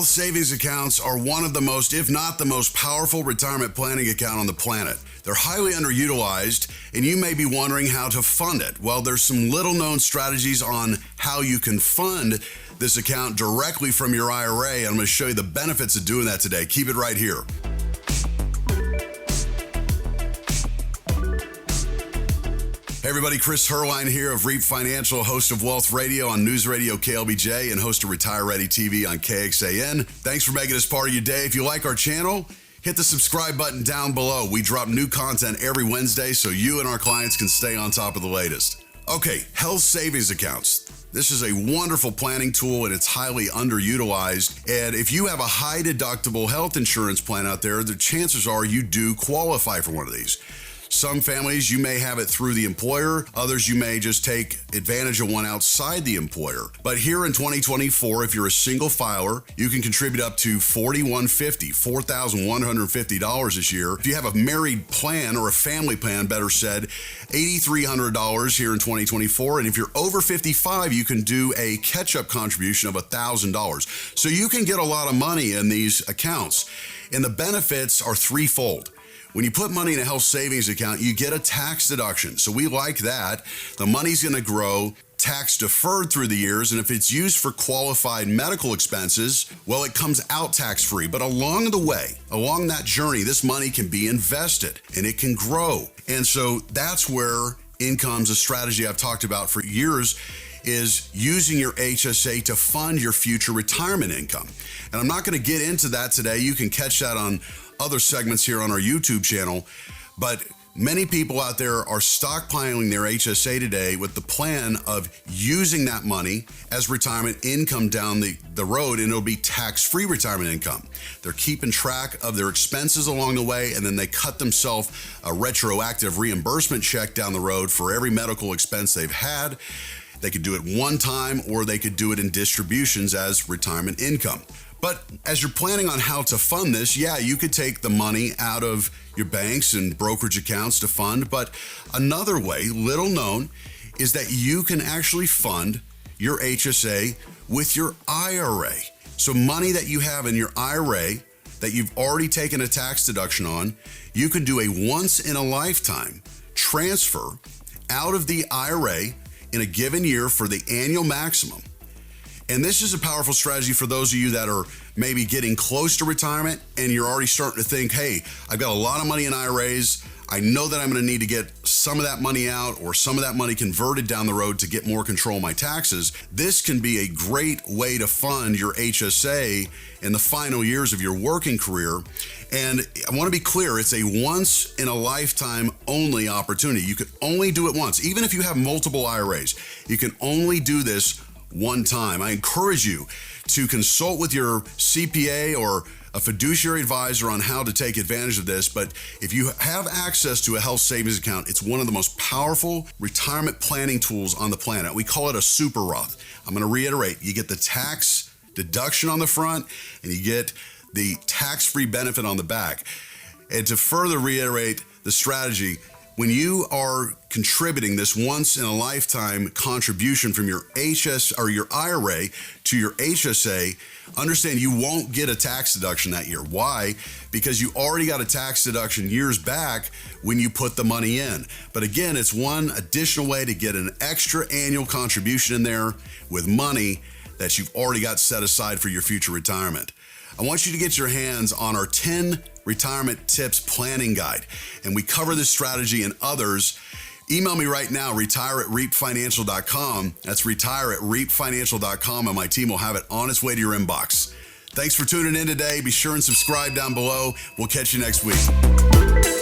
Savings accounts are one of the most, if not the most powerful retirement planning account on the planet. They're highly underutilized, and you may be wondering how to fund it. Well, there's some little known strategies on how you can fund this account directly from your IRA, and I'm going to show you the benefits of doing that today. Keep it right here. Hey everybody, Chris Heerlein here of REAP Financial, host of Wealth Radio on News Radio KLBJ and host of Retire Ready TV on KXAN. Thanks for making us part of your day. If you like our channel, hit the subscribe button down below. We drop new content every Wednesday so you and our clients can stay on top of the latest. Okay, health savings accounts. This is a wonderful planning tool and it's highly underutilized. And if you have a high deductible health insurance plan out there, the chances are you do qualify for one of these. Some families, you may have it through the employer. Others, you may just take advantage of one outside the employer. But here in 2024, if you're a single filer, you can contribute up to $4,150 this year. If you have a married plan or a family plan, better said, $8,300 here in 2024. And if you're over 55, you can do a catch-up contribution of $1,000. So you can get a lot of money in these accounts. And the benefits are threefold. When you put money in a health savings account, you get a tax deduction. So we like that. The money's going to grow tax deferred through the years. And if it's used for qualified medical expenses, well, it comes out tax free. But along the way, along that journey, this money can be invested and it can grow. And so that's where income's a strategy I've talked about for years, is using your HSA to fund your future retirement income. And I'm not going to get into that today. You can catch that on other segments here on our YouTube channel. But many people out there are stockpiling their HSA today with the plan of using that money as retirement income down the road, and it'll be tax-free retirement income. They're keeping track of their expenses along the way, and then they cut themselves a retroactive reimbursement check down the road for every medical expense they've had. They could do it one time, or they could do it in distributions as retirement income. But as you're planning on how to fund this, yeah, you could take the money out of your banks and brokerage accounts to fund. But another way, little known, is that you can actually fund your HSA with your IRA. So money that you have in your IRA that you've already taken a tax deduction on, you can do a once-in-a-lifetime transfer out of the IRA in a given year for the annual maximum. And this is a powerful strategy for those of you that are maybe getting close to retirement and you're already starting to think, hey, I've got a lot of money in IRAs. I know that I'm going to need to get some of that money out or some of that money converted down the road to get more control of my taxes. This can be a great way to fund your HSA in the final years of your working career. And I want to be clear, it's a once in a lifetime only opportunity. You can only do it once. Even if you have multiple IRAs, you can only do this one time. I encourage you to consult with your CPA or a fiduciary advisor on how to take advantage of this. But if you have access to a health savings account, it's one of the most powerful retirement planning tools on the planet. We call it a super Roth. I'm going to reiterate, you get the tax deduction on the front and you get the tax-free benefit on the back. And to further reiterate the strategy, when you are contributing this once-in-a-lifetime contribution from your your IRA to your HSA, understand you won't get a tax deduction that year. Why? Because you already got a tax deduction years back when you put the money in. But again, it's one additional way to get an extra annual contribution in there with money that you've already got set aside for your future retirement. I want you to get your hands on our 10 retirement tips planning guide. And we cover this strategy and others. Email me right now, retire@reapfinancial.com. That's retire@reapfinancial.com, and my team will have it on its way to your inbox. Thanks for tuning in today. Be sure and subscribe down below. We'll catch you next week.